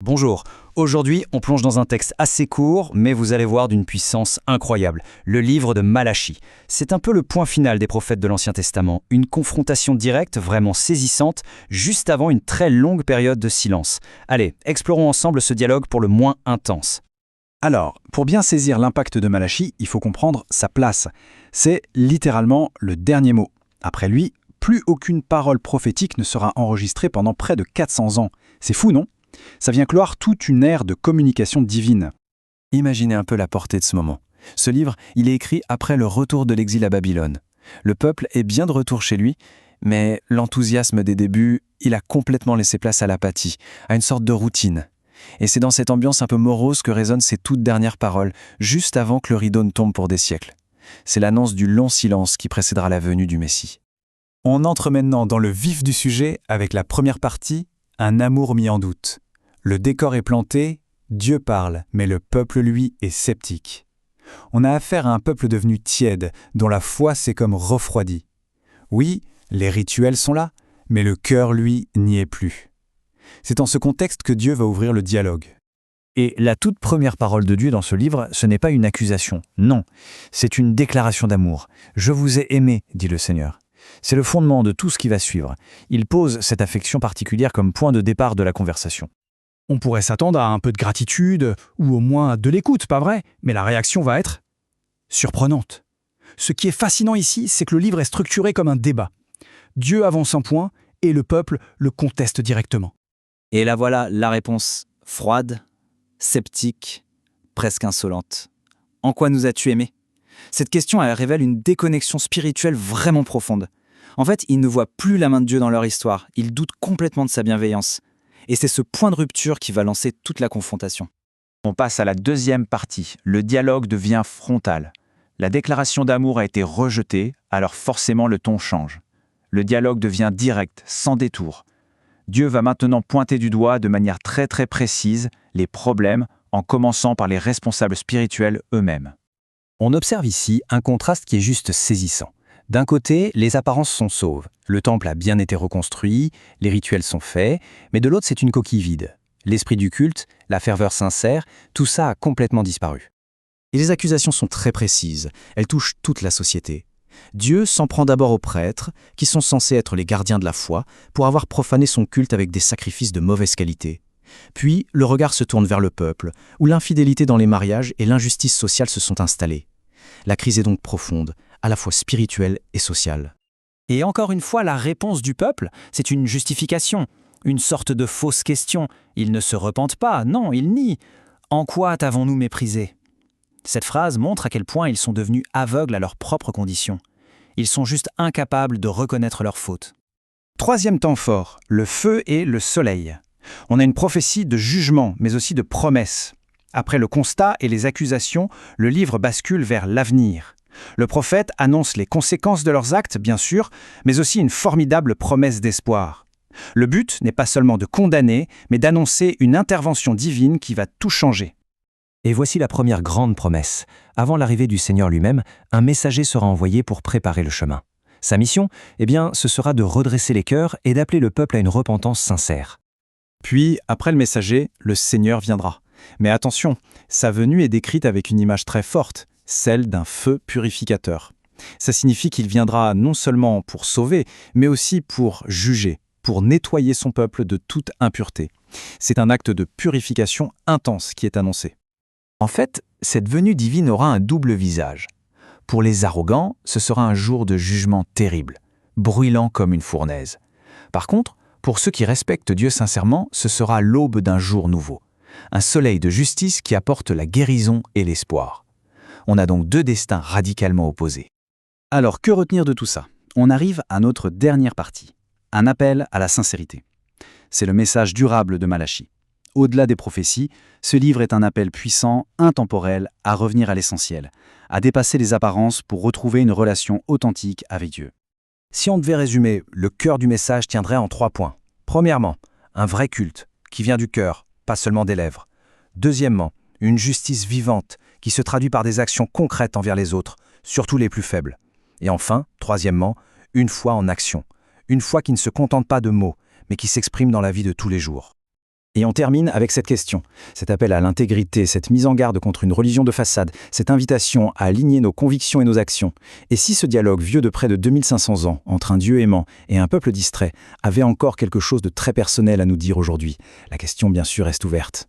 Bonjour, aujourd'hui on plonge dans un texte assez court, mais vous allez voir d'une puissance incroyable, le livre de Malachie. C'est un peu le point final des prophètes de l'Ancien Testament, une confrontation directe vraiment saisissante, juste avant une très longue période de silence. Allez, explorons ensemble ce dialogue pour le moins intense. Alors, pour bien saisir l'impact de Malachie, il faut comprendre sa place. C'est littéralement le dernier mot. Après lui, plus aucune parole prophétique ne sera enregistrée pendant près de 400 ans. C'est fou, non ? Ça vient clore toute une ère de communication divine. Imaginez un peu la portée de ce moment. Ce livre, il est écrit après le retour de l'exil à Babylone. Le peuple est bien de retour chez lui, mais l'enthousiasme des débuts, il a complètement laissé place à l'apathie, à une sorte de routine. Et c'est dans cette ambiance un peu morose que résonnent ces toutes dernières paroles, juste avant que le rideau ne tombe pour des siècles. C'est l'annonce du long silence qui précédera la venue du Messie. On entre maintenant dans le vif du sujet avec la première partie, un amour mis en doute. Le décor est planté, Dieu parle, mais le peuple, lui, est sceptique. On a affaire à un peuple devenu tiède, dont la foi s'est comme refroidie. Oui, les rituels sont là, mais le cœur, lui, n'y est plus. C'est en ce contexte que Dieu va ouvrir le dialogue. Et la toute première parole de Dieu dans ce livre, ce n'est pas une accusation, non, c'est une déclaration d'amour. « Je vous ai aimé », dit le Seigneur. C'est le fondement de tout ce qui va suivre. Il pose cette affection particulière comme point de départ de la conversation. On pourrait s'attendre à un peu de gratitude, ou au moins de l'écoute, pas vrai? Mais la réaction va être surprenante. Ce qui est fascinant ici, c'est que le livre est structuré comme un débat. Dieu avance un point, et le peuple le conteste directement. Et là voilà la réponse froide, sceptique, presque insolente. En quoi nous as-tu aimés ? Cette question elle révèle une déconnexion spirituelle vraiment profonde. En fait, ils ne voient plus la main de Dieu dans leur histoire, ils doutent complètement de sa bienveillance. Et c'est ce point de rupture qui va lancer toute la confrontation. On passe à la deuxième partie. Le dialogue devient frontal. La déclaration d'amour a été rejetée, alors forcément le ton change. Le dialogue devient direct, sans détour. Dieu va maintenant pointer du doigt de manière très précise les problèmes, en commençant par les responsables spirituels eux-mêmes. On observe ici un contraste qui est juste saisissant. D'un côté, les apparences sont sauves. Le temple a bien été reconstruit, les rituels sont faits, mais de l'autre, c'est une coquille vide. L'esprit du culte, la ferveur sincère, tout ça a complètement disparu. Et les accusations sont très précises, elles touchent toute la société. Dieu s'en prend d'abord aux prêtres, qui sont censés être les gardiens de la foi, pour avoir profané son culte avec des sacrifices de mauvaise qualité. Puis, le regard se tourne vers le peuple, où l'infidélité dans les mariages et l'injustice sociale se sont installées. La crise est donc profonde, à la fois spirituelle et sociale. Et encore une fois, la réponse du peuple, c'est une justification, une sorte de fausse question. Ils ne se repentent pas, non, ils nient. En quoi t'avons-nous méprisé ? Cette phrase montre à quel point ils sont devenus aveugles à leurs propres conditions. Ils sont juste incapables de reconnaître leurs fautes. Troisième temps fort, le feu et le soleil. On a une prophétie de jugement, mais aussi de promesse. Après le constat et les accusations, le livre bascule vers l'avenir. Le prophète annonce les conséquences de leurs actes, bien sûr, mais aussi une formidable promesse d'espoir. Le but n'est pas seulement de condamner, mais d'annoncer une intervention divine qui va tout changer. Et voici la première grande promesse. Avant l'arrivée du Seigneur lui-même, un messager sera envoyé pour préparer le chemin. Sa mission, ce sera de redresser les cœurs et d'appeler le peuple à une repentance sincère. Puis, après le messager, le Seigneur viendra. Mais attention, sa venue est décrite avec une image très forte, celle d'un feu purificateur. Ça signifie qu'il viendra non seulement pour sauver, mais aussi pour juger, pour nettoyer son peuple de toute impureté. C'est un acte de purification intense qui est annoncé. En fait, cette venue divine aura un double visage. Pour les arrogants, ce sera un jour de jugement terrible, brûlant comme une fournaise. Par contre, pour ceux qui respectent Dieu sincèrement, ce sera l'aube d'un jour nouveau. Un soleil de justice qui apporte la guérison et l'espoir. On a donc deux destins radicalement opposés. Alors, que retenir de tout ça ? On arrive à notre dernière partie, un appel à la sincérité. C'est le message durable de Malachie. Au-delà des prophéties, ce livre est un appel puissant, intemporel, à revenir à l'essentiel, à dépasser les apparences pour retrouver une relation authentique avec Dieu. Si on devait résumer, le cœur du message tiendrait en 3 points. Premièrement, un vrai culte, qui vient du cœur, pas seulement des lèvres. Deuxièmement, une justice vivante, qui se traduit par des actions concrètes envers les autres, surtout les plus faibles. Et enfin, troisièmement, une foi en action. Une foi qui ne se contente pas de mots, mais qui s'exprime dans la vie de tous les jours. Et on termine avec cette question. Cet appel à l'intégrité, cette mise en garde contre une religion de façade, cette invitation à aligner nos convictions et nos actions. Et si ce dialogue vieux de près de 2500 ans entre un Dieu aimant et un peuple distrait avait encore quelque chose de très personnel à nous dire aujourd'hui? La question bien sûr reste ouverte.